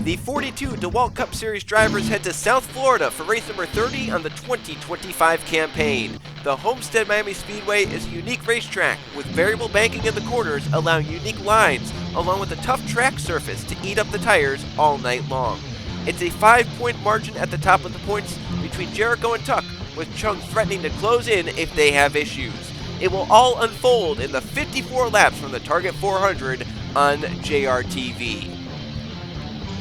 The 42 DeWalt Cup Series drivers head to South Florida for race number 30 on the 2025 campaign. The Homestead-Miami Speedway is a unique racetrack with variable banking in the corners, allowing unique lines, along with a tough track surface to eat up the tires all night long. It's a 5-point margin at the top of the points between Jericho and Tuck, with Chung threatening to close in if they have issues. It will all unfold in the 54 laps from the Target 400 on JRTV.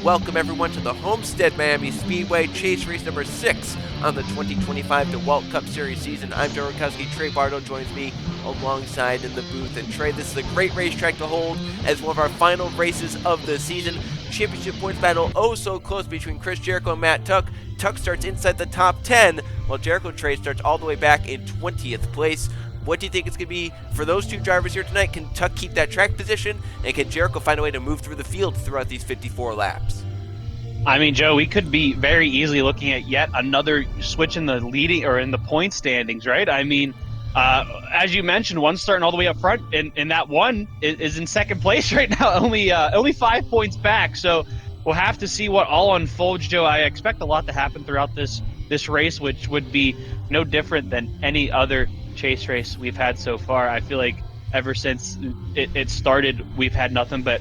Welcome everyone to the Homestead-Miami Speedway Chase Race number 6 on the 2025 DeWalt Cup Series season. I'm Joe Rukowski. Trey Bardo joins me alongside in the booth. And Trey, this is a great racetrack to hold as one of our final races of the season. Championship points battle oh so close between Chris Jericho and Matt Tuck. Tuck starts inside the top 10, while Jericho Trey starts all the way back in 20th place. What do you think it's going to be for those two drivers here tonight? Can Tuck keep that track position? And can Jericho find a way to move through the field throughout these 54 laps? I mean, Joe, we could be very easily looking at yet another switch in the leading or in the point standings, right? I mean, as you mentioned, one's starting all the way up front, and that one is in second place right now, only 5 points back. So we'll have to see what all unfolds, Joe. I expect a lot to happen throughout this race, which would be no different than any other chase race we've had so far. I feel like ever since it started, we've had nothing but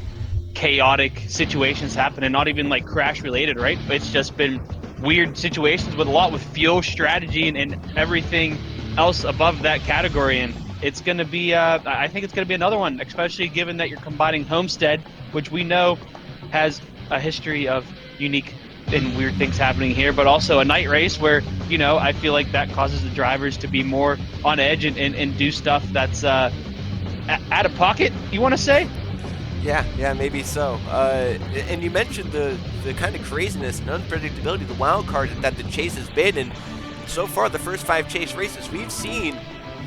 chaotic situations happen, and not even like crash related, right? It's just been weird situations with a lot with fuel strategy and everything else above that category. And it's going to be, I think it's going to be another one, especially given that you're combining Homestead, which we know has a history of unique and weird things happening here, but also a night race where, you know, I feel like that causes the drivers to be more on edge and do stuff that's out of pocket, you want to say? Yeah, maybe so. And you mentioned the kind of craziness and unpredictability, the wild card that the chase has been. And so far, the first 5 chase races, we've seen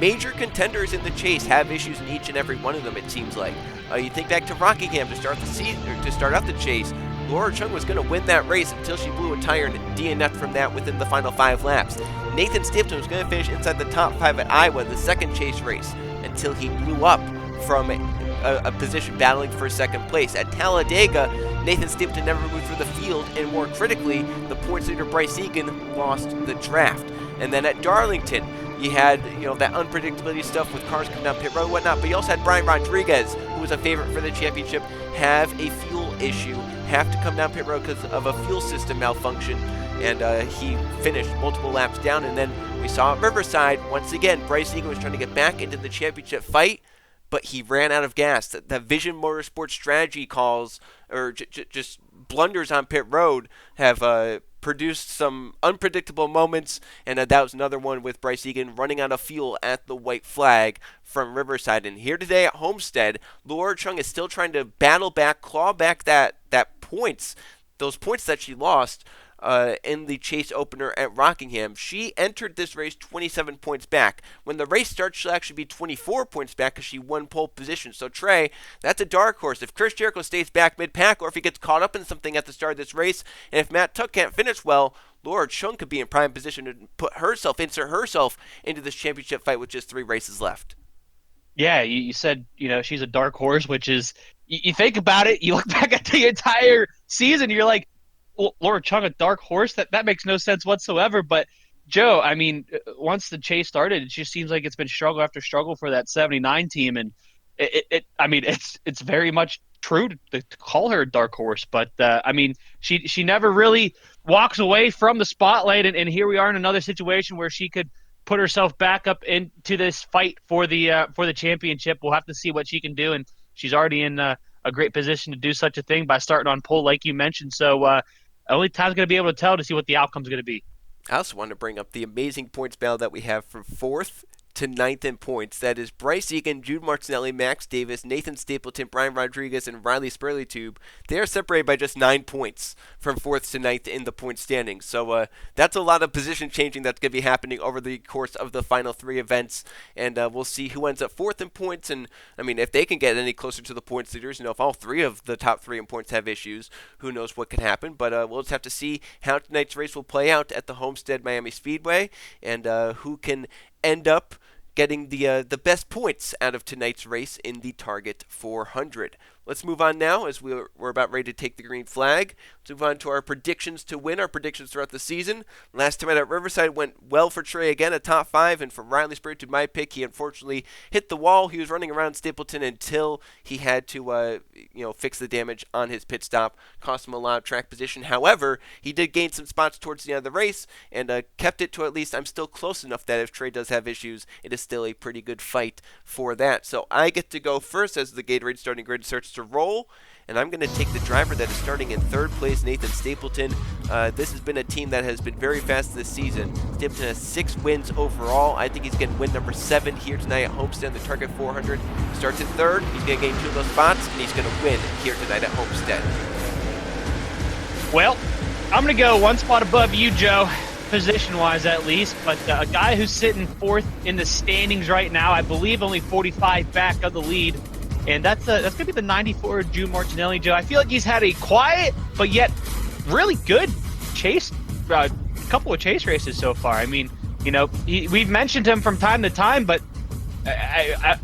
major contenders in the chase have issues in each and every one of them, it seems like. You think back to Rockingham to start the season, or to start out the chase. Laura Chung was going to win that race until she blew a tire and DNF'd from that within the final 5 laps. Nathan Stapleton was going to finish inside the top 5 at Iowa, the second chase race, until he blew up from a position battling for second place. At Talladega, Nathan Stapleton never moved through the field, and more critically, the points leader Bryce Egan lost the draft. And then at Darlington, you had, that unpredictability stuff with cars coming down pit road and whatnot, but you also had Brian Rodriguez, who was a favorite for the championship, have a fuel issue, have to come down pit road because of a fuel system malfunction, and he finished multiple laps down. And then we saw at Riverside, once again, Bryce Egan was trying to get back into the championship fight, but he ran out of gas. The Vision Motorsports strategy calls, or just blunders on pit road, have produced some unpredictable moments, and that was another one with Bryce Egan running out of fuel at the white flag from Riverside. And here today at Homestead, Laura Chung is still trying to battle back, claw back that points, those points that she lost in the chase opener at Rockingham. She entered this race 27 points back. When the race starts, she'll actually be 24 points back because she won pole position. So Trey, that's a dark horse. If Chris Jericho stays back mid-pack, or if he gets caught up in something at the start of this race, and if Matt Tuck can't finish well, Laura Chung could be in prime position to insert herself into this championship fight with just 3 races left. Yeah, you said, she's a dark horse, which is, you think about it, you look back at the entire season, you're like, Laura Chung, a dark horse? That makes no sense whatsoever. But Joe, I mean, once the chase started, it just seems like it's been struggle after struggle for that 79 team, and it's very much true to call her a dark horse. But I mean, she never really walks away from the spotlight, and here we are in another situation where she could put herself back up into this fight for the championship. We'll have to see what she can do, and she's already in a great position to do such a thing by starting on pole, like you mentioned. So. Only time's going to be able to tell to see what the outcome's going to be. I also want to bring up the amazing points battle that we have from 4th to 9th in points. That is Bryce Egan, Jude Martinelli, Max Davis, Nathan Stapleton, Brian Rodriguez, and Riley Spurley-Tube. They are separated by just 9 points from 4th to 9th in the point standings. So that's a lot of position changing that's going to be happening over the course of the final 3 events. And we'll see who ends up 4th in points. And, I mean, if they can get any closer to the points leaders, if all 3 of the top 3 in points have issues, who knows what can happen. But we'll just have to see how tonight's race will play out at the Homestead-Miami Speedway, and who can end up getting the best points out of tonight's race in the Target 400. let's move on now as we're about ready to take the green flag. Let's move on to our predictions to win, our predictions throughout the season. Last time out at Riverside went well for Trey again, a top 5, and from Riley'sburg to my pick, he unfortunately hit the wall. He was running around Stapleton until he had to fix the damage on his pit stop, cost him a lot of track position. However, he did gain some spots towards the end of the race and kept it to at least I'm still close enough that if Trey does have issues, it is still a pretty good fight for that. So I get to go first as the Gatorade starting grid starts to roll, and I'm going to take the driver that is starting in third place, Nathan Stapleton. This has been a team that has been very fast this season. Stapleton has 6 wins overall. I think he's getting win number 7 here tonight at Homestead, the target 400. Starts in third. He's going to gain 2 of those spots, and he's going to win here tonight at Homestead. Well, I'm going to go one spot above you, Joe, position-wise at least, but a guy who's sitting 4th in the standings right now, I believe only 45 back of the lead, and that's going to be the 94 Drew Martinelli, Joe. I feel like he's had a quiet but yet really good chase, couple of chase races so far. I mean, we've mentioned him from time to time, but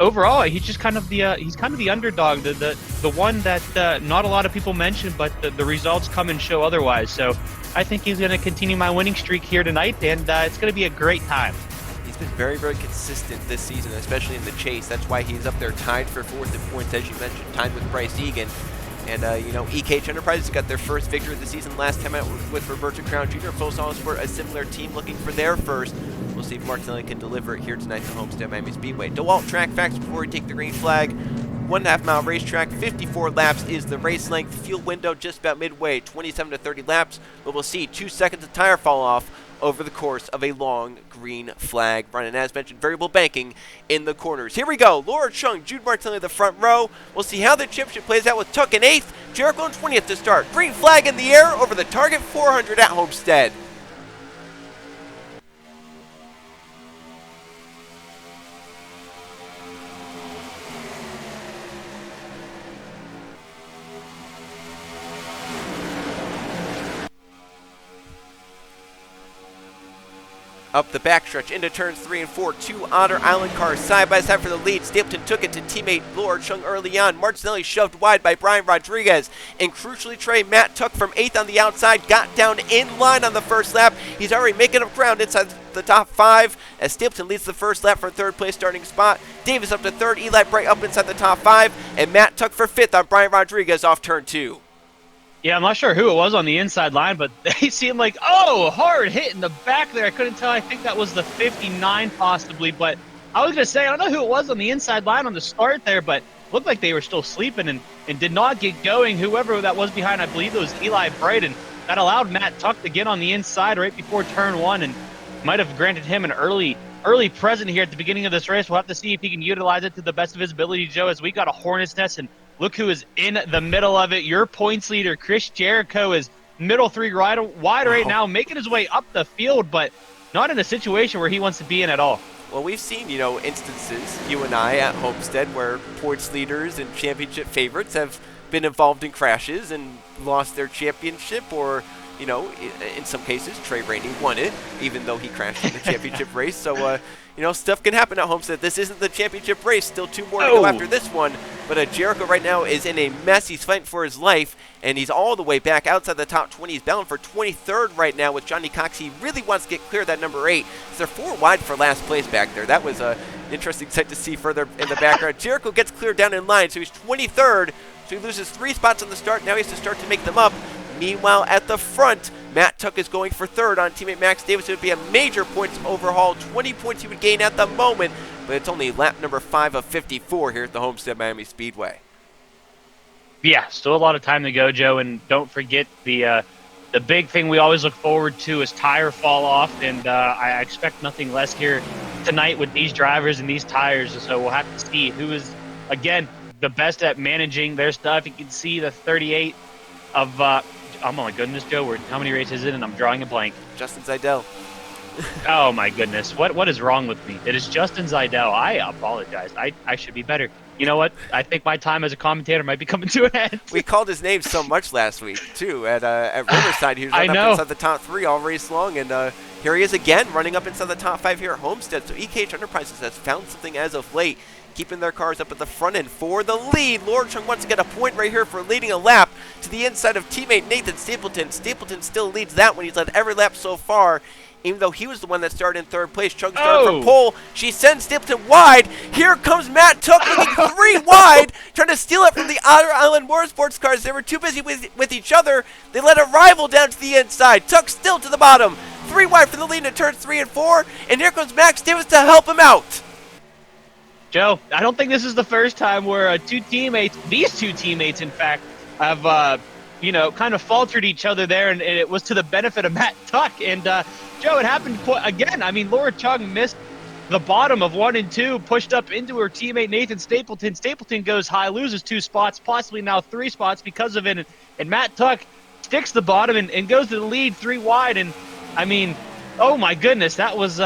overall, he's just kind of the underdog, the one that not a lot of people mention, but the results come and show otherwise. So I think he's going to continue my winning streak here tonight, and it's going to be a great time. He's been very, very consistent this season, especially in the chase. That's why he's up there tied for 4th in points, as you mentioned, tied with Bryce Egan. And, EKH Enterprises got their first victory of the season last time out with Roberto Crown Jr. Full Sail Sport, a similar team looking for their first. We'll see if Martinelli can deliver it here tonight at Homestead-Miami Speedway. DeWalt track facts before we take the green flag. 1.5 mile racetrack, 54 laps is the race length. Fuel window just about midway, 27 to 30 laps. But we'll see 2 seconds of tire fall off over the course of a long green flag run. And as mentioned, variable banking in the corners. Here we go. Laura Chung, Jude Martinelli in the front row. We'll see how the championship plays out with Tuck in 8th, Jericho in 20th to start. Green flag in the air over the target 400 at Homestead. Up the backstretch into turns 3 and 4. 2 Otter Island cars side by side for the lead. Stapleton took it to teammate Lord Chung early on. Martinelli shoved wide by Brian Rodriguez. And crucially, Trey Matt Tuck from 8th on the outside got down in line on the first lap. He's already making up ground inside the top 5 as Stapleton leads the first lap for 3rd place starting spot. Davis up to 3rd. Eli Bright up inside the top 5. And Matt Tuck for 5th on Brian Rodriguez off turn 2. Yeah, I'm not sure who it was on the inside line, but they seemed like, hard hit in the back there. I couldn't tell. I think that was the 59 possibly, but I was going to say, I don't know who it was on the inside line on the start there, but looked like they were still sleeping and did not get going. Whoever that was behind, I believe it was Eli Bright, and that allowed Matt Tuck to get on the inside right before turn 1 and might have granted him an early present here at the beginning of this race. We'll have to see if he can utilize it to the best of his ability, Joe, as we got a hornet's nest, and look who is in the middle of it. Your points leader, Chris Jericho, is middle 3 wide right now, making his way up the field, but not in a situation where he wants to be in at all. Well, we've seen, instances, you and I, at Homestead, where points leaders and championship favorites have been involved in crashes and lost their championship, or, in some cases, Trey Rainey won it, even though he crashed in the championship race. So, stuff can happen at Homestead. This isn't the championship race. Still 2 more to go after this one. But Jericho right now is in a mess. He's fighting for his life, and he's all the way back outside the top 20. He's bound for 23rd right now with Johnny Cox. He really wants to get clear of that number 8. So they're 4 wide for last place back there. That was an interesting sight to see further in the background. Jericho gets cleared down in line, so he's 23rd. So he loses 3 spots on the start. Now he has to start to make them up. Meanwhile, at the front, Matt Tuck is going for 3rd on teammate Max Davis. It would be a major points overhaul. 20 points he would gain at the moment, but it's only lap number 5 of 54 here at the Homestead-Miami Speedway. Yeah, still a lot of time to go, Joe, and don't forget the big thing we always look forward to is tire fall off, and I expect nothing less here tonight with these drivers and these tires. So we'll have to see who is, again, the best at managing their stuff. You can see the 38 of oh my goodness, Joe, how many races in, and I'm drawing a blank. Justin Zeidel. Oh my goodness, what is wrong with me? It is Justin Zeidel. I apologize. I should be better. You know what? I think my time as a commentator might be coming to an end. We called his name so much last week, too, at Riverside. He was running up inside the top 3 all race long, and here he is again, running up inside the top 5 here at Homestead. So EKH Enterprises has found something as of late. keeping their cars up at the front end for the lead. Laura Chung wants to get a point right here for leading a lap to the inside of teammate Nathan Stapleton. Stapleton still leads that one. He's led every lap so far, even though he was the one that started in third place. Chung started from pole. She sends Stapleton wide. Here comes Matt Tuck looking 3 wide, trying to steal it from the Otter Island Motorsports cars. They were too busy with each other. They let a rival down to the inside. Tuck still to the bottom. 3 wide for the lead in turns 3 and 4. And here comes Max Davis to help him out. Joe, I don't think this is the first time where these two teammates, in fact, have, kind of faltered each other there, and it was to the benefit of Matt Tuck. And, Joe, it happened again. I mean, Laura Chung missed the bottom of 1 and 2, pushed up into her teammate Nathan Stapleton. Stapleton goes high, loses 2 spots, possibly now 3 spots because of it. And Matt Tuck sticks the bottom and goes to the lead 3 wide. And, I mean, oh, my goodness, that was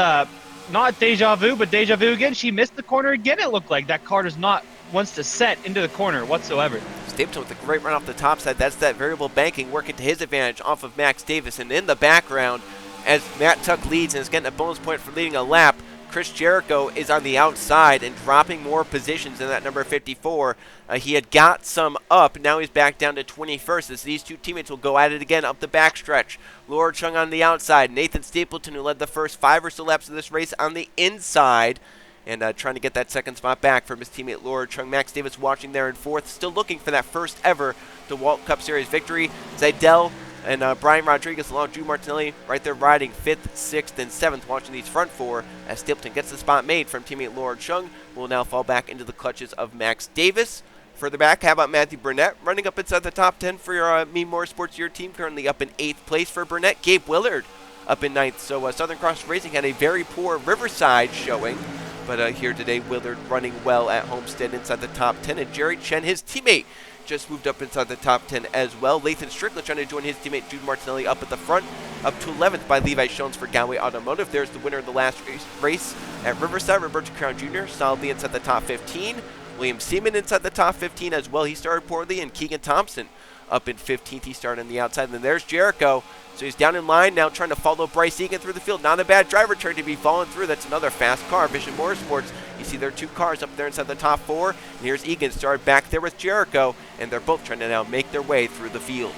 not deja vu, but deja vu again. She missed the corner again, it looked like. That car does not wants to set into the corner whatsoever. Stapleton with a great run off the top side. That's that variable banking working to his advantage off of Max Davis. And in the background, as Matt Tuck leads and is getting a bonus point for leading a lap, Chris Jericho is on the outside and dropping more positions in that number 54. He had got some up. Now he's back down to 21st as these two teammates will go at it again up the backstretch. Laura Chung on the outside. Nathan Stapleton, who led the first 5 or so laps of this race, on the inside. And trying to get that second spot back from his teammate Laura Chung. Max Davis watching there in 4th, still looking for that first ever DeWalt Cup Series victory. Zidell and Brian Rodriguez along Drew Martinelli right there riding 5th, 6th, and 7th, watching these front 4 as Stapleton gets the spot made from teammate Laura Chung. Will now fall back into the clutches of Max Davis. Further back, how about Matthew Burnett running up inside the top 10 for your Me Motorsports, your team, currently up in 8th place for Burnett. Gabe Willard up in 9th. So Southern Cross Racing had a very poor Riverside showing. But here today, Willard running well at Homestead inside the top 10. And Jerry Chen, his teammate, just moved up inside the top 10 as well. Lathan Strickland trying to join his teammate Jude Martinelli up at the front, up to 11th by Levi Shones for Galway Automotive. There's the winner of the last race at Riverside, Roberto Crown Jr., solidly inside the top 15. William Seaman inside the top 15 as well. He started poorly, and Keegan Thompson up in 15th. He started on the outside. And then there's Jericho. So he's down in line now trying to follow Bryce Egan through the field. Not a bad driver turn to be falling through. That's another fast car. Vision Motorsports. You see there are 2 cars up there inside the top 4. And here's Egan started back there with Jericho. And they're both trying to now make their way through the field.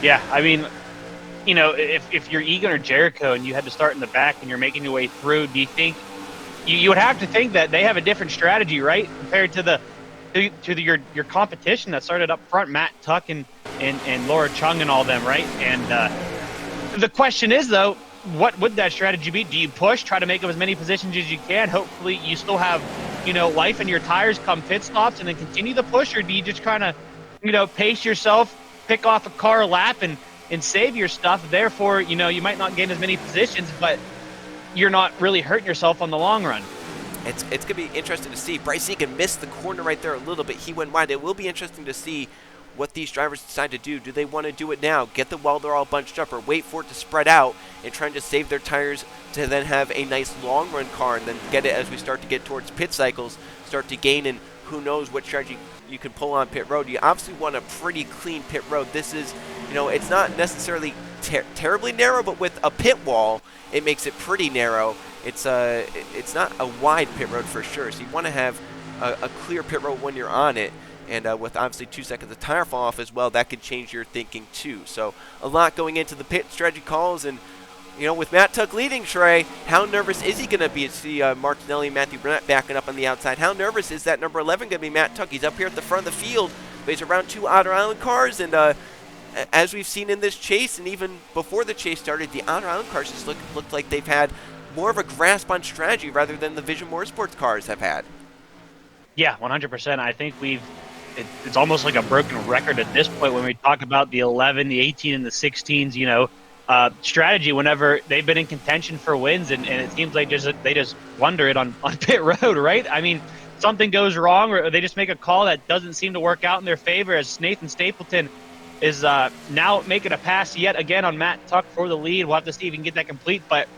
Yeah, I mean, if you're Egan or Jericho and you had to start in the back and you're making your way through, do you think you would have to think that they have a different strategy, right, compared to your competition that started up front, Matt Tuck and Laura Chung and all them, right? And the question is, though, what would that strategy be? Do you push, try to make up as many positions as you can? Hopefully you still have, life in your tires come pit stops and then continue the push, or do you just kind of, pace yourself, pick off a car lap and save your stuff? Therefore, you might not gain as many positions, but you're not really hurting yourself on the long run. It's going to be interesting to see. Bryce Egan missed the corner right there a little bit. He went wide. It will be interesting to see what these drivers decide to do. Do they want to do it now, get the while they're all bunched up, or wait for it to spread out and trying to save their tires to then have a nice long run car and then get it as we start to get towards pit cycles, start to gain, and who knows what strategy you can pull on pit road. You obviously want a pretty clean pit road. This is, it's not necessarily terribly narrow, but with a pit wall, it makes it pretty narrow. It's not a wide pit road for sure, so you want to have a clear pit road when you're on it. And with obviously 2 seconds of tire fall off as well, that could change your thinking too. So a lot going into the pit strategy calls. And, with Matt Tuck leading, Trey, how nervous is he going to be to see Martinelli and Matthew Burnett backing up on the outside? How nervous is that number 11 going to be, Matt Tuck? He's up here at the front of the field, but he's around 2 Otter Island cars. And as we've seen in this chase, and even before the chase started, the Otter Island cars just looked like they've had more of a grasp on strategy rather than the Vision Motorsports cars have had. Yeah, 100%. I think it's almost like a broken record at this point when we talk about the 11, the 18, and the 16s, strategy whenever they've been in contention for wins, and it seems like they just wonder it on pit road, right? I mean, something goes wrong or they just make a call that doesn't seem to work out in their favor, as Nathan Stapleton is now making a pass yet again on Matt Tuck for the lead. We'll have to see if he can get that complete. But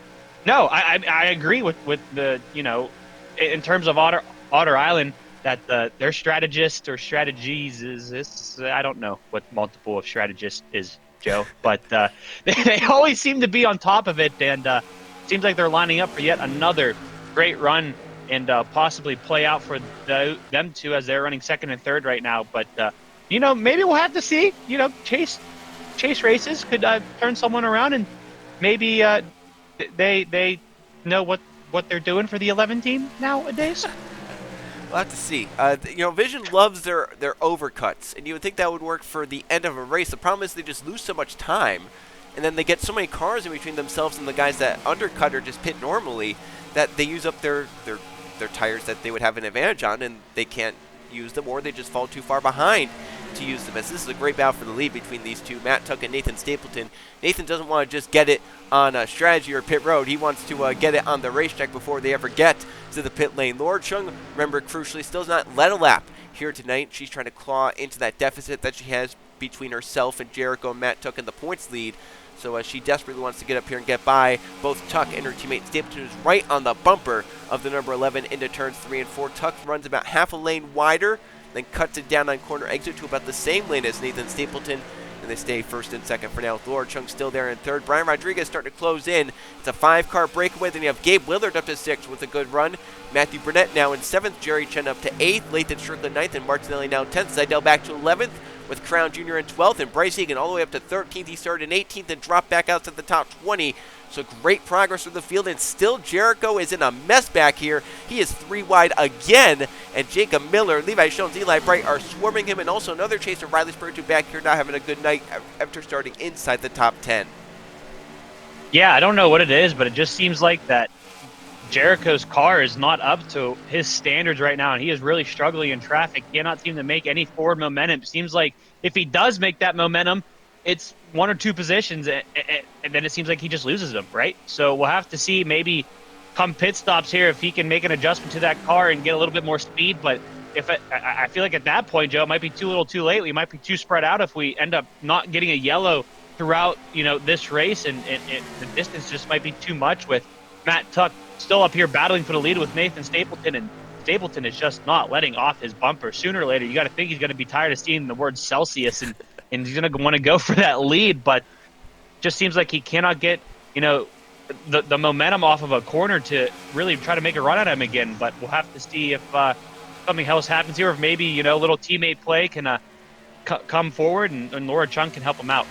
no, I agree with the, in terms of Otter Island, that their strategist or strategies is I don't know what multiple of strategist is, Joe, but they always seem to be on top of it, and seems like they're lining up for yet another great run and possibly play out for them two as they're running second and third right now. But you know, maybe we'll have to see. You know, chase races could turn someone around, and maybe they know what they're doing for the 11 team nowadays. We'll have to see. You know, Vision loves their overcuts, and you would think that would work for the end of a race. The problem is they just lose so much time, and then they get so many cars in between themselves and the guys that undercut or just pit normally that they use up their tires that they would have an advantage on, and they can't use them, or they just fall too far behind to use them. As this is a great battle for the lead between these two, Matt Tuck and Nathan Stapleton. Nathan doesn't want to just get it on strategy or pit road. He wants to get it on the racetrack before they ever get to the pit lane. Laura Chung, remember, crucially, still has not led a lap here tonight. She's trying to claw into that deficit that she has between herself and Jericho and Matt Tuck in the points lead. So she desperately wants to get up here and get by both Tuck and her teammate Stapleton, who's right on the bumper of the number 11 into turns 3 and 4. Tuck runs about half a lane wider, then cuts it down on corner exit to about the same lane as Nathan Stapleton, and they stay first and second for now, with Laura Chung still there in third. Brian Rodriguez starting to close in. It's a 5-car breakaway. Then you have Gabe Willard up to 6th with a good run. Matthew Burnett now in 7th. Jerry Chen up to 8th. Lathan Strickland 9th. And Martinelli now 10th. Seidel back to 11th with Crown Jr. in 12th. And Bryce Egan all the way up to 13th. He started in 18th and dropped back out to the top 20. So great progress from the field, and still Jericho is in a mess back here. He is 3 wide again, and Jacob Miller, Levi Jones, Eli Bright are swarming him, and also another chaser, Riley Spiritu, back here not having a good night after starting inside the top 10. Yeah, I don't know what it is, but it just seems like that Jericho's car is not up to his standards right now, and he is really struggling in traffic. He cannot seem to make any forward momentum. It seems like if he does make that momentum, it's 1 or 2 positions, and then it seems like he just loses them, right? So we'll have to see maybe come pit stops here if he can make an adjustment to that car and get a little bit more speed. But if I feel like at that point, Joe, it might be too little too late. We might be too spread out if we end up not getting a yellow throughout, you know, this race, and the distance just might be too much with Matt Tuck still up here battling for the lead with Nathan Stapleton, and Stapleton is just not letting off his bumper. Sooner or later, you got to think he's going to be tired of seeing the word Celsius, and he's going to want to go for that lead, but just seems like he cannot get, you know, the momentum off of a corner to really try to make a run at him again. But we'll have to see if something else happens here, or if maybe, you know, a little teammate play can come forward, and Laura Chung can help him out.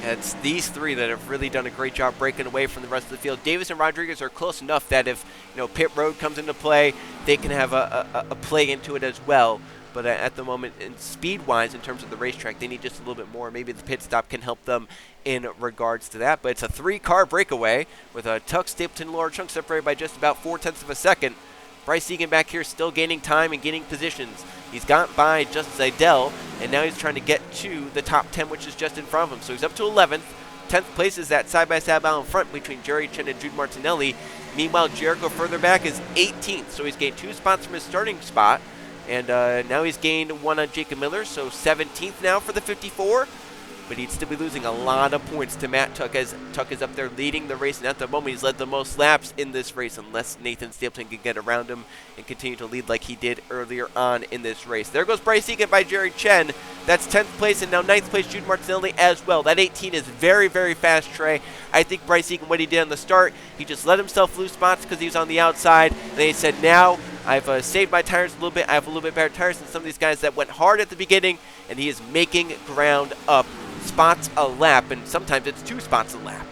It's these three that have really done a great job breaking away from the rest of the field. Davis and Rodriguez are close enough that if, you know, pit road comes into play, they can have a play into it as well. But at the moment, in speed-wise, in terms of the racetrack, they need just a little bit more. Maybe the pit stop can help them in regards to that. But it's a 3-car breakaway with Tuck, Stapleton, Laura Chung separated by just about 0.4 of a second. Bryce Egan back here still gaining time and gaining positions. He's got by just Seidel, and now he's trying to get to the top 10, which is just in front of him. So he's up to 11th. 10th place is that side-by-side battle in front between Jerry Chen and Jude Martinelli. Meanwhile, Jericho further back is 18th, so he's gained 2 spots from his starting spot. And now he's gained 1 on Jacob Miller, so 17th now for the 54. But he'd still be losing a lot of points to Matt Tuck, as Tuck is up there leading the race. And at the moment, he's led the most laps in this race, unless Nathan Stapleton can get around him and continue to lead like he did earlier on in this race. There goes Bryce Egan by Jerry Chen. That's 10th place, and now 9th place, Jude Martinelli as well. That 18 is very, very fast, Trey. I think Bryce Egan, what he did on the start, he just let himself lose spots because he was on the outside. And then he said, now I've saved my tires a little bit. I have a little bit better tires than some of these guys that went hard at the beginning, and he is making ground up. Spots a lap, and sometimes it's 2 spots a lap.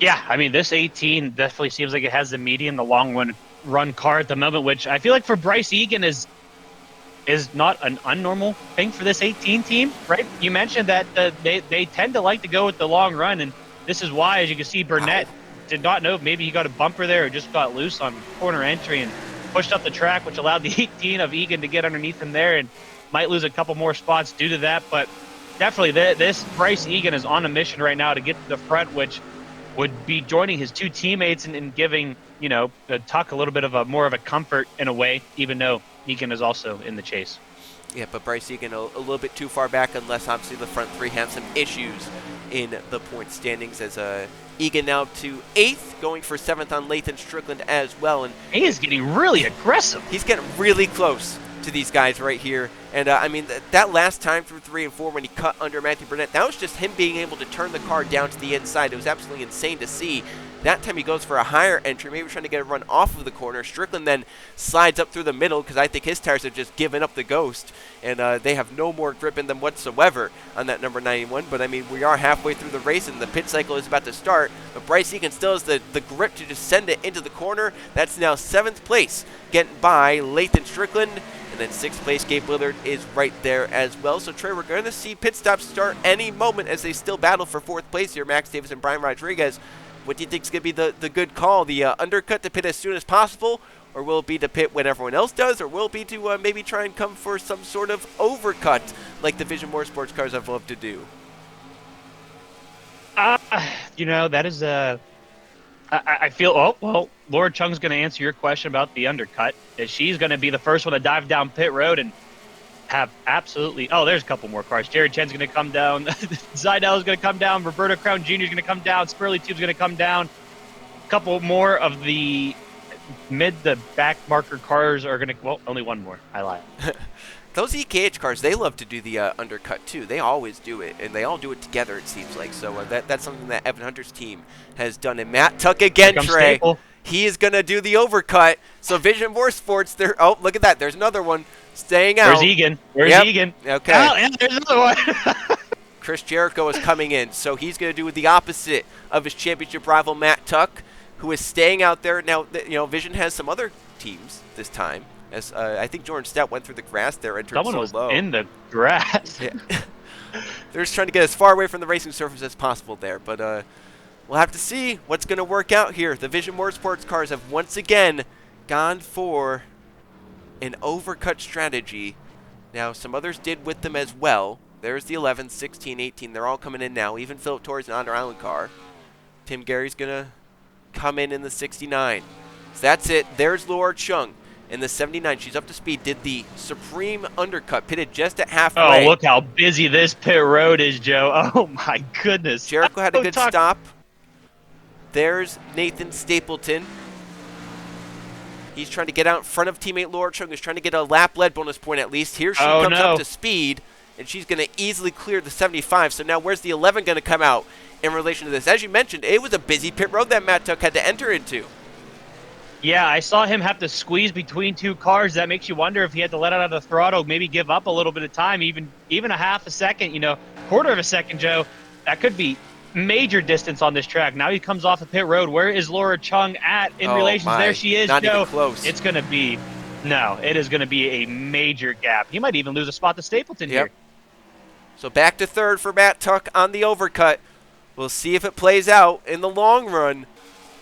Yeah, I mean, this 18 definitely seems like it has the medium, the long run car at the moment, which I feel like for Bryce Egan is not an unnormal thing for this 18 team, right? You mentioned that they tend to like to go with the long run, and this is why, as you can see, Burnett did not know if maybe he got a bumper there or just got loose on corner entry and pushed up the track, which allowed the 18 of Egan to get underneath him there, and might lose a couple more spots due to that. But definitely this Bryce Egan is on a mission right now to get to the front, which would be joining his 2 teammates and giving, you know, Tuck a little bit of more of a comfort in a way, even though Egan is also in the chase. Yeah, but Bryce Egan a little bit too far back, unless obviously the front 3 have some issues in the point standings, as Egan now to 8th, going for 7th on Lathan Strickland as well. And he is getting really aggressive. He's getting really close to these guys right here. And I mean, that last time through 3 and 4 when he cut under Matthew Burnett, that was just him being able to turn the car down to the inside. It was absolutely insane to see That time he goes for a higher entry, maybe trying to get a run off of the corner. Strickland then slides up through the middle because I think his tires have just given up the ghost, and they have no more grip in them whatsoever on that number 91. But, I mean, we are halfway through the race, and the pit cycle is about to start. But Bryce Egan still has the grip to just send it into the corner. That's now 7th place, getting by Lathan Strickland. And then 6th place, Gabe Willard is right there as well. So, Trey, we're going to see pit stops start any moment as they still battle for 4th place here. Max Davis and Brian Rodriguez. What do you think is going to be the good call? The undercut to pit as soon as possible? Or will it be to pit when everyone else does? Or will it be to maybe try and come for some sort of overcut like the Vision Motorsports cars have loved to do? That is I feel, Laura Chung's going to answer your question about the undercut. She's going to be the first one to dive down pit road and have absolutely, there's a couple more cars. Jared Chen's going to come down. Zeidel's going to come down. Roberto Crown Jr. is going to come down. Spurley Tube's going to come down. A couple more of the back marker cars are going to, only one more. I lied. Those EKH cars, they love to do the undercut too. They always do it, and they all do it together, it seems like. So that's something that Evan Hunter's team has done. And Matt Tuck again, Trey. Staple. He is going to do the overcut. So Vision Motorsports, look at that. There's another one staying out. Where's Egan? Where's Egan? Okay. Oh, yeah, there's another one. Chris Jericho is coming in, so he's going to do the opposite of his championship rival, Matt Tuck, who is staying out there. Now, Vision has some other teams this time. As I think Jordan Stout went through the grass there, entered Someone so was low. in the grass. Yeah. They're just trying to get as far away from the racing surface as possible there. But we'll have to see what's going to work out here. The Vision Motorsports cars have once again gone for an overcut strategy. Now, some others did with them as well. There's the 11, 16, 18. They're all coming in now. Even Philip Torres in Honor Island car. Tim Gary's going to come in the 69. So that's it. There's Laura Chung. In the 79, she's up to speed, did the supreme undercut, pitted just at halfway. Oh, look how busy this pit road is, Joe. Oh, my goodness. Jericho had a good stop. There's Nathan Stapleton. He's trying to get out in front of teammate Laura Chung. He's trying to get a lap lead bonus point at least. Here she comes up to speed, and she's going to easily clear the 75. So now where's the 11 going to come out in relation to this? As you mentioned, it was a busy pit road that Matt Tuck had to enter into. Yeah, I saw him have to squeeze between two cars. That makes you wonder if he had to let out of the throttle, maybe give up a little bit of time, even a half a second, quarter of a second, Joe. That could be major distance on this track. Now he comes off the pit road. Where is Laura Chung at in relations? There she is, Not Joe. even close. It is going to be a major gap. He might even lose a spot to Stapleton here. So back to third for Matt Tuck on the overcut. We'll see if it plays out in the long run.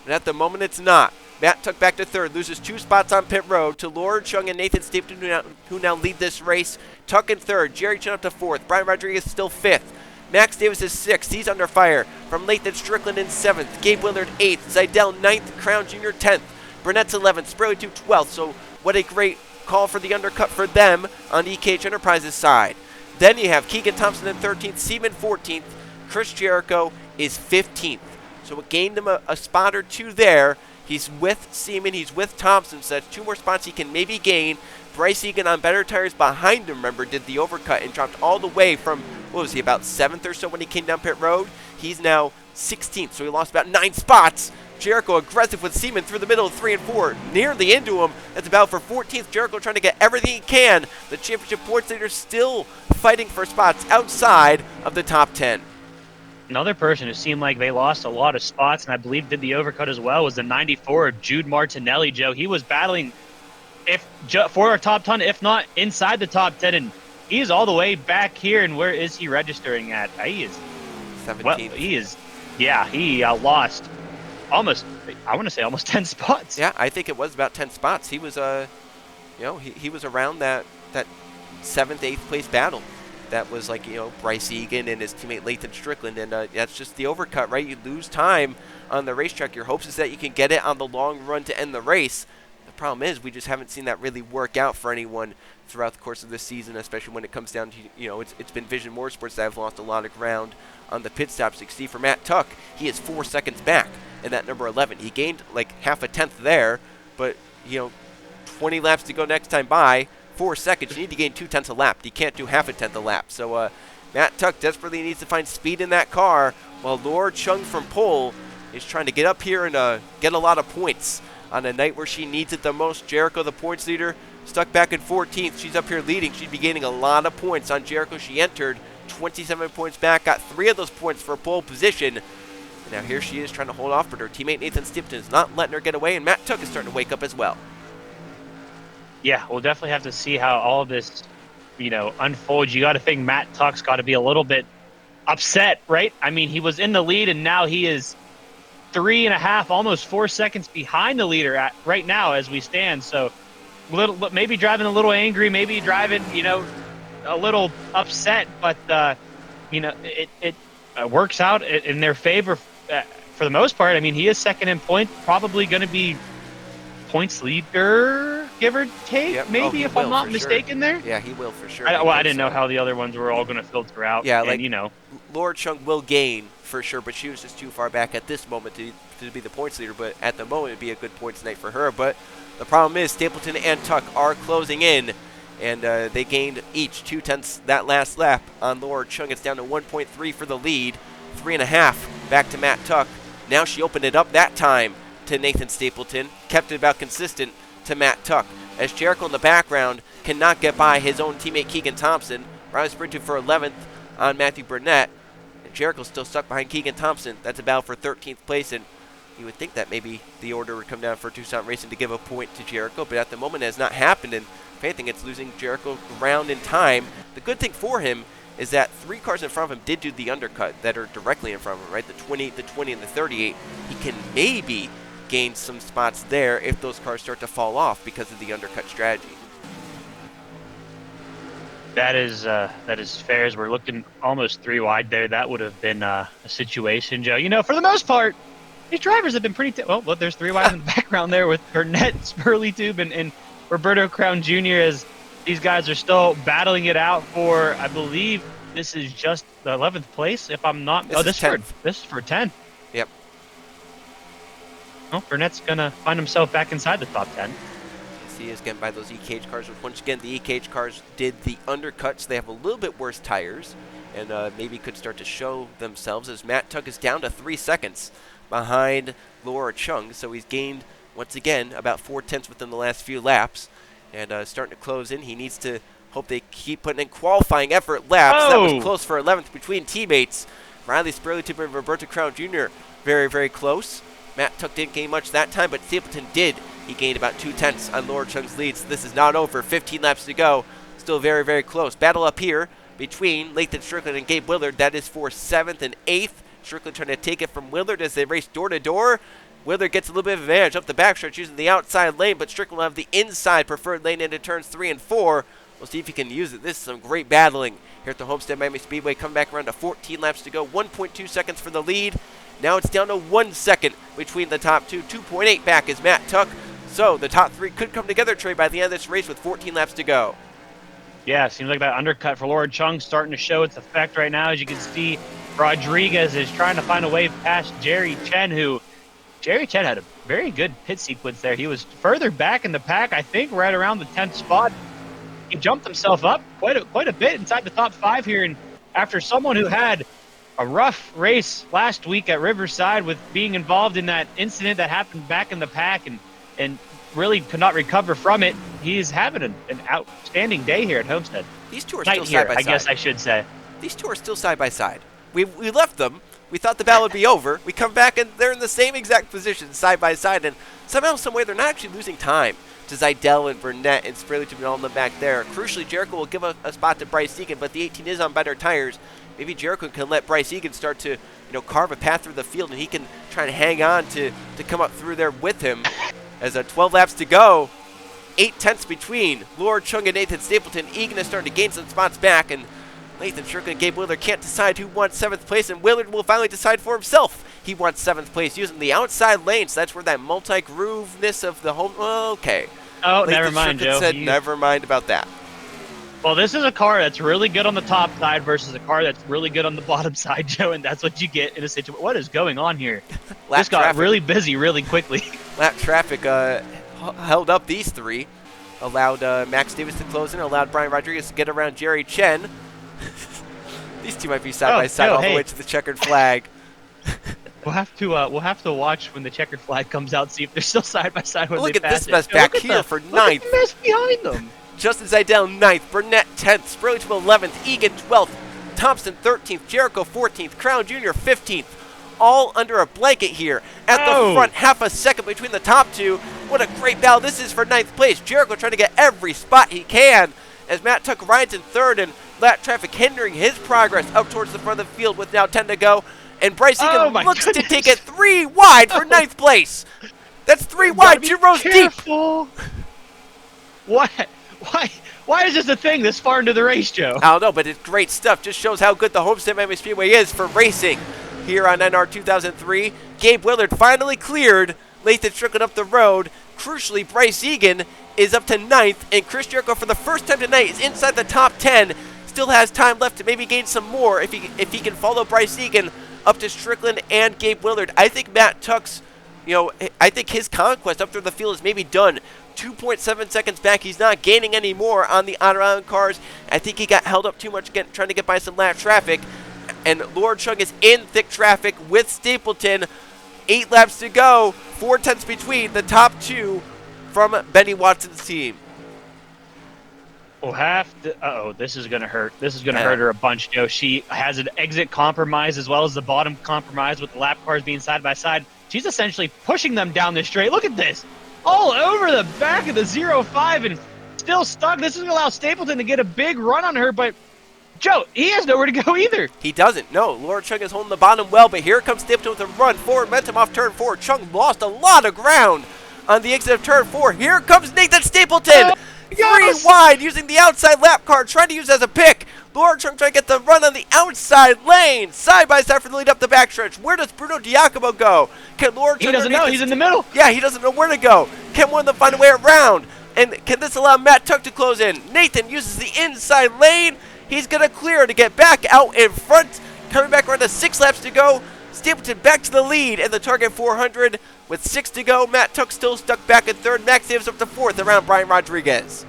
And at the moment, it's not. Matt Tuck back to third, loses 2 spots on pit road to Laura Chung and Nathan Stapleton, who now lead this race. Tuck in third, Jerry Chen up to fourth, Brian Rodriguez still fifth. Max Davis is sixth, he's under fire from Lathan Strickland in seventh, Gabe Willard eighth, Zeidel ninth, Crown Jr. 10th, Burnett's 11th, Spurley 2 12th. So what a great call for the undercut for them on EKH Enterprises side. Then you have Keegan Thompson in 13th, Seaman 14th, Chris Jericho is 15th. So it gained him a spot or two there. He's with Seaman, he's with Thompson, so that's 2 more spots he can maybe gain. Bryce Egan on better tires behind him, remember, did the overcut and dropped all the way from, what was he, about 7th or so when he came down pit road? He's now 16th, so he lost about 9 spots. Jericho aggressive with Seaman through the middle of 3 and 4, nearly into him. That's about for 14th. Jericho trying to get everything he can. The championship points leader still fighting for spots outside of the top 10. Another person who seemed like they lost a lot of spots, and I believe did the overcut as well, was the 94, Jude Martinelli, Joe. He was battling for a top 10, if not inside the top 10, and he's all the way back here. And where is he registering at? He is 17th. Well, he lost almost 10 spots. Yeah, I think it was about 10 spots. He was, he was around that 7th, 8th place battle. That was like, Bryce Egan and his teammate Lathan Strickland, and that's just the overcut, right? You lose time on the racetrack. Your hopes is that you can get it on the long run to end the race. The problem is we just haven't seen that really work out for anyone throughout the course of this season, especially when it comes down to, it's been Vision Motorsports that have lost a lot of ground on the pit stops. You can see for Matt Tuck, he is 4 seconds back in that number 11. He gained like half a tenth there, but, 20 laps to go next time by. 4 seconds, you need to gain 2/10 a lap. You can't do half a tenth a lap. So Matt Tuck desperately needs to find speed in that car, while Laura Chung from pole is trying to get up here and get a lot of points on a night where she needs it the most. Jericho, the points leader, stuck back in 14th. She's up here leading. She'd be gaining a lot of points on Jericho. She entered 27 points back, got 3 of those points for pole position. And now here she is trying to hold off, but her teammate Nathan Stapleton is not letting her get away, and Matt Tuck is starting to wake up as well. Yeah, we'll definitely have to see how all of this, unfolds. You got to think Matt Tuck's got to be a little bit upset, right? I mean, he was in the lead, and now he is 3.5, almost 4 seconds behind the leader right now as we stand. So, maybe driving a little angry, maybe driving, a little upset, but it works out in their favor for the most part. I mean, he is second in point, probably going to be points leader, give or take, yep. maybe, if I'm not mistaken there. Yeah, he will for sure. I didn't know how the other ones were all going to filter out. Yeah, and, Laura Chung will gain for sure, but she was just too far back at this moment to be the points leader. But at the moment, it'd be a good points night for her. But the problem is Stapleton and Tuck are closing in, and they gained each 0.2 that last lap on Laura Chung. It's down to 1.3 for the lead, 3.5 back to Matt Tuck. Now she opened it up that time to Nathan Stapleton, kept it about consistent to Matt Tuck. As Jericho in the background cannot get by his own teammate Keegan Thompson. Riley sprinted for 11th on Matthew Burnett. And Jericho's still stuck behind Keegan Thompson. That's a battle for 13th place, and you would think that maybe the order would come down for Tucson Racing to give a point to Jericho, but at the moment it has not happened, and if anything, it's losing Jericho ground in time. The good thing for him is that 3 cars in front of him did do the undercut that are directly in front of him, right? The 28, the 20, and the 38. He can maybe gain some spots there if those cars start to fall off because of the undercut strategy. That is fair. As we're looking almost 3 wide there, that would have been a situation, Joe. For the most part, these drivers have been pretty. Well, there's 3 wide in the background there with Burnett, Spurley-Tube, and Roberto Crown Jr. as these guys are still battling it out for, I believe, this is just the 11th place, if I'm not. This is for 10. Yep. Well, Burnett's gonna find himself back inside the top 10. Yes, he is getting by those E-Cage cars. Once again, the E-Cage cars did the undercuts. They have a little bit worse tires, and maybe could start to show themselves as Matt Tuck is down to 3 seconds behind Laura Chung. So he's gained, once again, about 4/10 within the last few laps, and starting to close in. He needs to hope they keep putting in qualifying effort laps. That was close for 11th between teammates. Riley Spurley-Tube and Roberto Crown Jr. very, very close. Matt Tuck didn't gain much that time, but Stapleton did. He gained about 2/10 on Laura Chung's lead, so this is not over. 15 laps to go. Still very, very close. Battle up here between Lathan Strickland and Gabe Willard. That is for 7th and 8th. Strickland trying to take it from Willard as they race door to door. Willard gets a little bit of advantage up the backstretch using the outside lane, but Strickland will have the inside preferred lane into turns 3 and 4. We'll see if he can use it. This is some great battling here at the Homestead-Miami Speedway. Come back around to 14 laps to go. 1.2 seconds for the lead. Now it's down to 1 second between the top 2. 2.8 back is Matt Tuck. So the top 3 could come together, Trey, by the end of this race with 14 laps to go. Yeah, seems like that undercut for Laura Chung starting to show its effect right now. As you can see, Rodriguez is trying to find a way past Jerry Chen, Jerry Chen had a very good pit sequence there. He was further back in the pack, I think, right around the 10th spot. He jumped himself up quite a bit inside the top 5 here, and after someone who had a rough race last week at Riverside with being involved in that incident that happened back in the pack and really could not recover from it, he's having an outstanding day here at Homestead. These two are still side by side. I guess I should say. These two are still side by side. We left them. We thought the battle would be over. We come back and they're in the same exact position, side by side, and somehow, some way, they're not actually losing time to Zidell and Burnett and Spurley-Tube and all of them back there. Crucially, Jericho will give a spot to Bryce Egan, but the 18 is on better tires. Maybe Jericho can let Bryce Egan start to, carve a path through the field, and he can try to hang on to come up through there with him. As 12 laps to go, 8/10 between Laura Chung and Nathan Stapleton. Egan is starting to gain some spots back, and Lathan Strickland and Gabe Willard can't decide who wants 7th place, and Willard will finally decide for himself. He wants 7th place using the outside lane, so that's where that multi-grooveness of the home. Okay. Oh, Lathan never mind, Strickland Joe. said never mind about that. Well, this is a car that's really good on the top side versus a car that's really good on the bottom side, Joe, and that's what you get in a situation. What is going on here? This got really busy really quickly. Lap traffic held up these 3. Allowed Max Davis to close in, allowed Brian Rodriguez to get around Jerry Chen. These two might be side by side all the way to the checkered flag. we'll have to watch when the checkered flag comes out, see if they're still side by side when Look they at pass this it. mess Yo, back look at here for Look ninth. at the mess behind them. Justin Zidell 9th, Burnett 10th, Spurley 11th, Egan 12th, Thompson 13th, Jericho 14th, Crown Jr. 15th. All under a blanket here at the front, half a second between the top two. What a great battle this is for 9th place. Jericho trying to get every spot he can as Matt Tuck rides in 3rd and lap traffic hindering his progress up towards the front of the field with now 10 to go. And Bryce Egan looks to take it 3 wide for 9th place. That's 3 wide, 2 rows deep. Why is this a thing this far into the race, Joe? I don't know, but it's great stuff. Just shows how good the Homestead-Miami Speedway is for racing here on NR2003. Gabe Willard finally cleared. Lathan Strickland up the road. Crucially, Bryce Egan is up to 9th, and Chris Jericho for the first time tonight is inside the top 10. Still has time left to maybe gain some more if he can follow Bryce Egan up to Strickland and Gabe Willard. I think Matt Tuck's, I think his conquest up through the field is maybe done. 2.7 seconds back. He's not gaining any more on the Honor Island cars. I think he got held up too much trying to get by some lap traffic. And Lord Chung is in thick traffic with Stapleton. 8 laps to go. 4 tenths between the top two from Benny Watson's team. We'll have to. This is going to hurt. This is going to hurt her a bunch, Joe. She has an exit compromise as well as the bottom compromise with the lap cars being side by side. She's essentially pushing them down the straight. Look at this. All over the back of the 05 and still stuck. This is going to allow Stapleton to get a big run on her, but Joe, he has nowhere to go either. He doesn't. No, Laura Chung is holding the bottom well, but here comes Stapleton with a run. Forward momentum off turn 4. Chung lost a lot of ground on the exit of turn 4. Here comes Nathan Stapleton. 3 wide using the outside lap car, trying to use it as a pick. Laura Chung trying to get the run on the outside lane. Side by side for the lead up the backstretch. Where does Bruno Diacomo go? Can Laura Chung... He doesn't know. He's in the middle. Yeah, he doesn't know where to go. Can one of them find a way around? And can this allow Matt Tuck to close in? Nathan uses the inside lane. He's going to clear to get back out in front. Coming back around to 6 laps to go. Stapleton back to the lead in the target 400 with 6 to go. Matt Tuck still stuck back in 3rd. Max Davis up to 4th around Brian Rodriguez.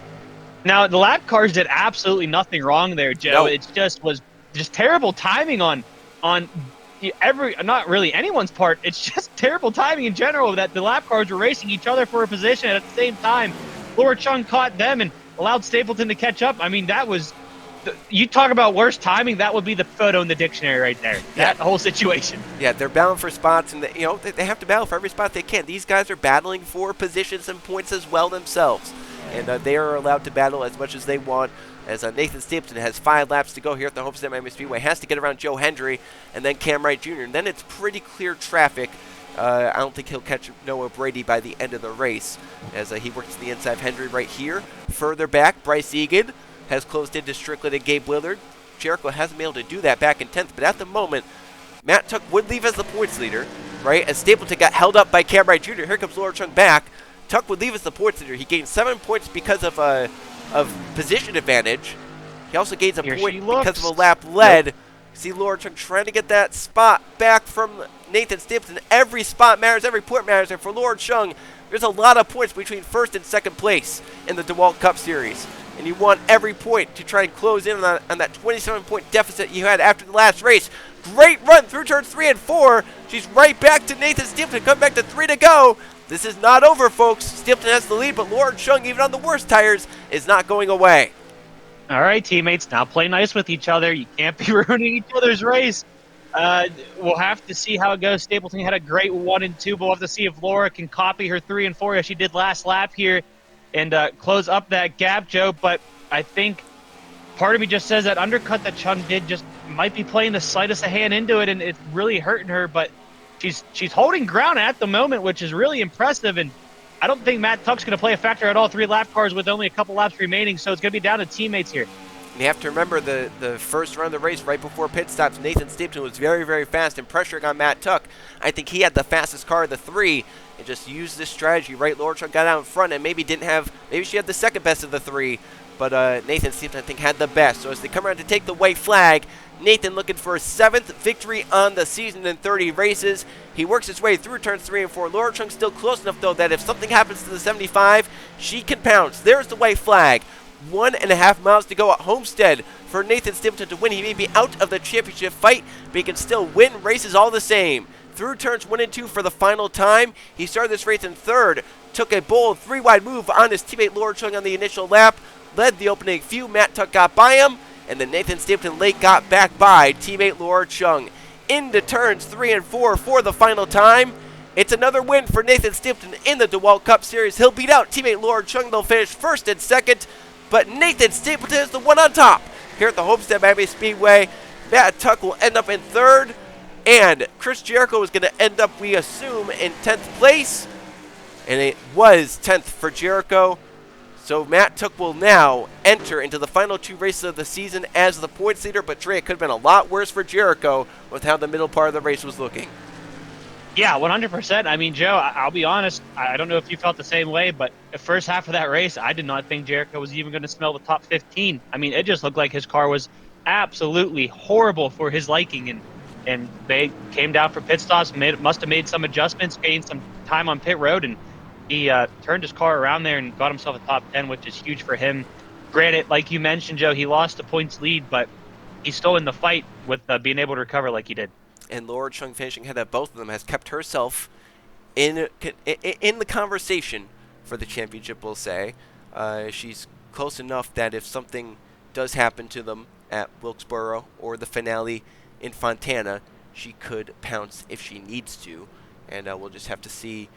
Now, the lap cars did absolutely nothing wrong there, Joe. No. It was just terrible timing on not really anyone's part. It's just terrible timing in general that the lap cars were racing each other for a position at the same time. Laura Chung caught them and allowed Stapleton to catch up. I mean, that was... You talk about worst timing, that would be the photo in the dictionary right there. That whole situation. Yeah, they're battling for spots, and they have to battle for every spot they can. These guys are battling for positions and points as well themselves, and they are allowed to battle as much as they want. As Nathan Stapleton has 5 laps to go here at the Homestead-Miami Speedway, has to get around Joe Hendry and then Cam Wright Jr. And then it's pretty clear traffic. I don't think he'll catch Noah Brady by the end of the race, as he works to the inside of Hendry right here. Further back, Bryce Egan has closed into Strickland and Gabe Willard. Jericho hasn't been able to do that back in 10th, but at the moment, Matt Tuck would leave as the points leader, right? As Stapleton got held up by Cam Wright Jr. Here comes Laura Chung back. Tuck would leave as the points leader. He gained 7 points because of position advantage. He also gains a point because of a lap led. Yep. See Laura Chung trying to get that spot back from Nathan Stapleton. Every spot matters, every point matters, and for Laura Chung, there's a lot of points between 1st and 2nd place in the DeWalt Cup Series. And you want every point to try and close in on that 27-point deficit you had after the last race. Great run through turns 3 and 4. She's right back to Nathan Stapleton. Come back to 3 to go. This is not over, folks. Stapleton has the lead, but Laura Chung, even on the worst tires, is not going away. All right, teammates, now play nice with each other. You can't be ruining each other's race. We'll have to see how it goes. Stapleton had a great 1 and 2, but we'll have to see if Laura can copy her 3 and 4 as she did last lap here and close up that gap, Joe. But I think part of me just says that undercut that Chung did just might be playing the slightest of hand into it, and it's really hurting her. But she's holding ground at the moment, which is really impressive. And I don't think Matt Tuck's going to play a factor at all 3 lap cars with only a couple laps remaining, so it's going to be down to teammates here. You have to remember the first run of the race right before pit stops, Nathan Stapleton was very, very fast and pressuring on Matt Tuck. I think he had the fastest car of the 3 and just used this strategy, right? Laura Chung got out in front and maybe she had the second best of the 3, but Nathan Stapleton, I think, had the best. So as they come around to take the white flag, Nathan looking for a 7th victory on the season in 30 races. He works his way through turns 3 and 4. Laura Chung still close enough, though, that if something happens to the 75, she can pounce. There's the white flag. 1.5 miles to go at Homestead for Nathan Stapleton to win. He may be out of the championship fight, but he can still win races all the same. through turns 1 and 2 for the final time. He started this race in third, took a bold 3-wide move on his teammate Laura Chung on the initial lap, led the opening few. Matt Tuck got by him, and then Nathan Stapleton late got back by teammate Laura Chung. Into turns 3 and 4 for the final time. It's another win for Nathan Stapleton in the DeWalt Cup Series. He'll beat out teammate Laura Chung. They'll finish first and second, but Nathan Stapleton is the one on top here at the Homestead-Miami Speedway. Matt Tuck will end up in third, and Chris Jericho is going to end up, we assume, in 10th place. And it was 10th for Jericho. So Matt Tuck will now enter into the final 2 races of the season as the points leader. But Trey, it could have been a lot worse for Jericho with how the middle part of the race was looking. Yeah, 100%. I mean, Joe, I'll be honest. I don't know if you felt the same way, but the first half of that race, I did not think Jericho was even going to smell the top 15. I mean, it just looked like his car was absolutely horrible for his liking. And they came down for pit stops, must have made some adjustments, gained some time on pit road, and he turned his car around there and got himself a top 10, which is huge for him. Granted, like you mentioned, Joe, he lost the points lead, but he's still in the fight with being able to recover like he did. And Laura Chung finishing ahead of both of them has kept herself in the conversation for the championship, we'll say. She's close enough that if something does happen to them at Wilkesboro or the finale in Fontana, she could pounce if she needs to. And we'll just have to see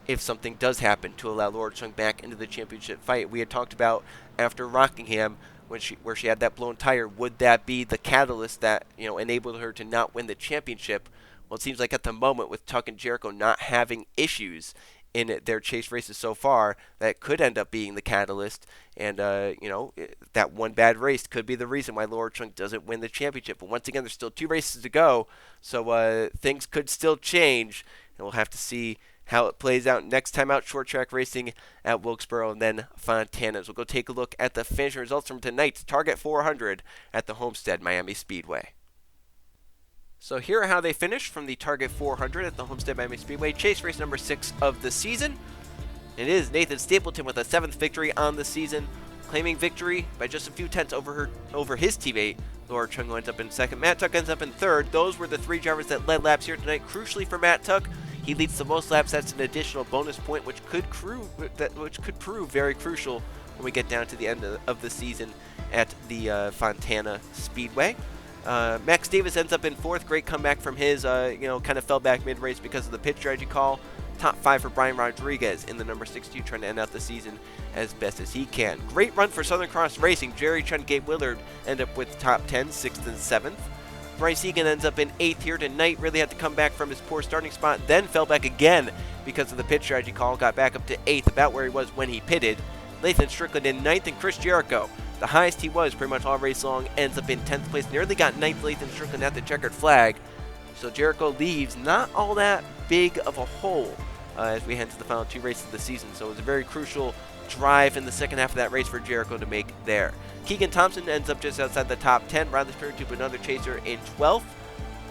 if something does happen to allow Laura Chung back into the championship fight. We had talked about after Rockingham, where she had that blown tire, would that be the catalyst that enabled her to not win the championship? Well, it seems like at the moment, with Tuck and Jericho not having issues in their chase races so far, that could end up being the catalyst. And that one bad race could be the reason why Laura Chung doesn't win the championship. But once again, there's still 2 races to go, so things could still change, and we'll have to see how it plays out next time out. Short track racing at Wilkesboro and then Fontana. So we'll go take a look at the finishing results from tonight's Target 400 at the Homestead-Miami Speedway. So here are how they finished from the Target 400 at the Homestead-Miami Speedway. Chase race number 6 of the season. It is Nathan Stapleton with a 7th victory on the season, claiming victory by just a few tenths over his teammate. Laura Chung ends up in second. Matt Tuck ends up in third. Those were the 3 drivers that led laps here tonight. Crucially for Matt Tuck, he leads the most laps. That's an additional bonus point, which could prove very crucial when we get down to the end of the season at the Fontana Speedway. Max Davis ends up in 4th. Great comeback from his. Kind of fell back mid-race because of the pit strategy call. Top 5 for Brian Rodriguez in the number 62, trying to end out the season as best as he can. Great run for Southern Cross Racing. Jerry Chen, Gabe Willard end up with top 10, 6th and 7th. Bryce Egan ends up in 8th here tonight. Really had to come back from his poor starting spot, then fell back again because of the pit strategy call. Got back up to 8th, about where he was when he pitted. Lathan Strickland in 9th, and Chris Jericho, the highest he was pretty much all race long, ends up in 10th place. Nearly got 9th Lathan Strickland at the checkered flag. So Jericho leaves not all that big of a hole as we head to the final 2 races of the season. So it was a very crucial drive in the second half of that race for Jericho to make there. Keegan Thompson ends up just outside the top 10. Riley Speartube, another chaser, in 12th.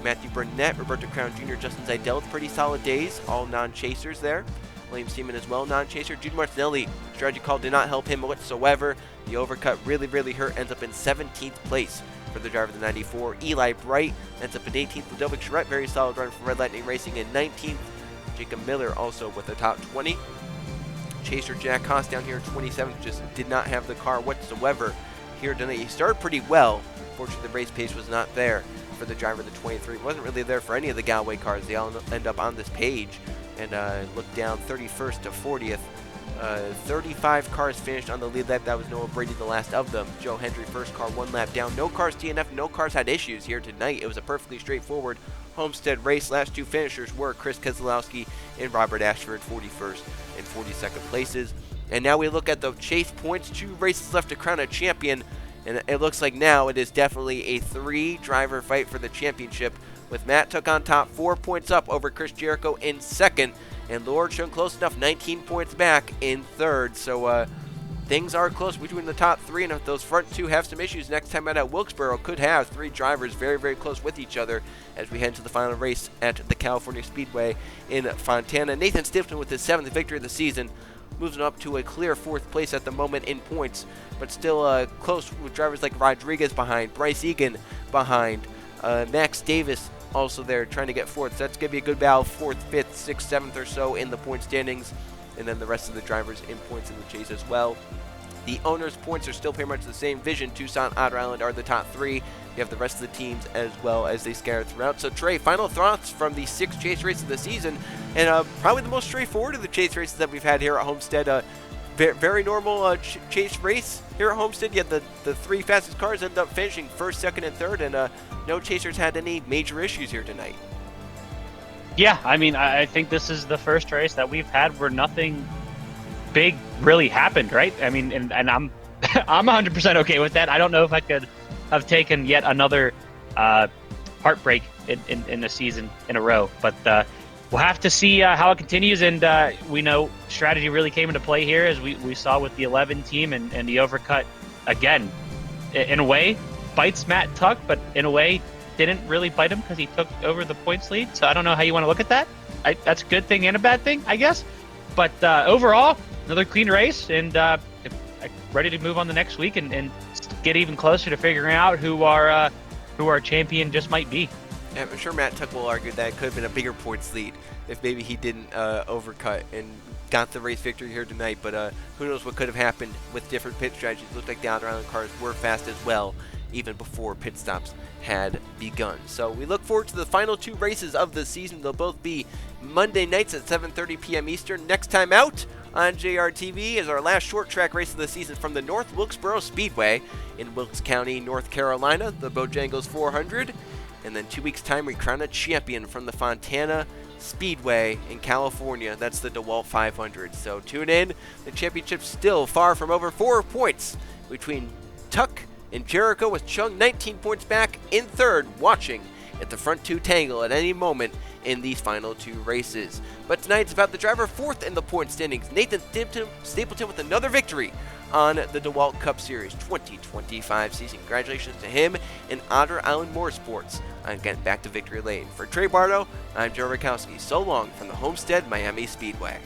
Matthew Burnett, Roberto Crown Jr., Justin Zeidel, pretty solid days, all non-chasers there. William Seaman as well, non-chaser. Jude Martinelli, strategy call did not help him whatsoever. The overcut really hurt, ends up in 17th place for the driver of the 94. Eli Bright ends up in 18th. Ludovic Charette, very solid run from Red Lightning Racing in 19th. Jacob Miller also with the top 20. Chaser Jack Haas down here in 27th, just did not have the car whatsoever here tonight. He started pretty well. Fortunately, the race pace was not there for the driver of the 23. It wasn't really there for any of the Galway cars. They all end up on this page and look down 31st to 40th. 35 cars finished on the lead lap. That was Noah Brady, the last of them. Joe Hendry, first car, 1 lap down. No cars DNF, no cars had issues here tonight. It was a perfectly straightforward Homestead race. Last 2 finishers were Chris Keselowski and Robert Ashford, 41st and 42nd places. And now we look at the chase points. 2 races left to crown a champion. And it looks like now it is definitely a 3-driver fight for the championship, with Matt Tuck on top, 4 points up over Chris Jericho in 2nd. And Laura Chung close enough, 19 points back in 3rd. So things are close between the top 3. And if those front 2 have some issues next time out at Wilkesboro, could have 3 drivers very close with each other as we head to the final race at the California Speedway in Fontana. Nathan Stapleton with his 7th victory of the season, moving up to a clear 4th place at the moment in points, but still close with drivers like Rodriguez behind, Bryce Egan behind, Max Davis also there trying to get fourth. So that's going to be a good battle, 4th, 5th, 6th, 7th or so in the point standings. And then the rest of the drivers in points in the chase as well. The owners' points are still pretty much the same. Vision, Tucson, Otter Island are the top 3. You have the rest of the teams as well as they scatter throughout. So Trey, final thoughts from the 6th chase race of the season, and probably the most straightforward of the chase races that we've had here at Homestead. Very normal chase race here at Homestead. You had the 3 fastest cars end up finishing 1st, 2nd, and 3rd, and no chasers had any major issues here tonight. Yeah, I mean, I think this is the first race that we've had where nothing big really happened, right? I mean, and I'm I'm 100% okay with that. I don't know if I could have taken yet another heartbreak in the season in a row, but we'll have to see how it continues. And we know strategy really came into play here, as we saw with the 11 team and the overcut again. In a way, bites Matt Tuck, but in a way didn't really bite him because he took over the points lead. So I don't know how you want to look at that. That's a good thing and a bad thing, I guess. But overall, another clean race, and ready to move on the next week and get even closer to figuring out who our champion just might be. Yeah, I'm sure Matt Tuck will argue that it could have been a bigger points lead if maybe he didn't overcut and got the race victory here tonight. But who knows what could have happened with different pit strategies. It looked like the Outer Island cars were fast as well, even before pit stops had begun. So we look forward to the final 2 races of the season. They'll both be Monday nights at 7:30 p.m. Eastern. Next time out on JRTV is our last short track race of the season from the North Wilkesboro Speedway in Wilkes County, North Carolina, the Bojangles 400. And then 2 weeks' time, we crown a champion from the Fontana Speedway in California. That's the DeWalt 500. So tune in. The championship's still far from over. 4 points between Tuck and Jericho, with Chung 19 points back in 3rd, watching at the front 2 tangle at any moment in these final 2 races. But tonight it's about the driver 4th in the point standings, Nathan Stapleton, with another victory on the DeWalt Cup Series 2025 season. Congratulations to him and Otter Island Motorsports on getting back to victory lane. For Trey Bardo, I'm Joe Rakowski. So long from the Homestead-Miami Speedway.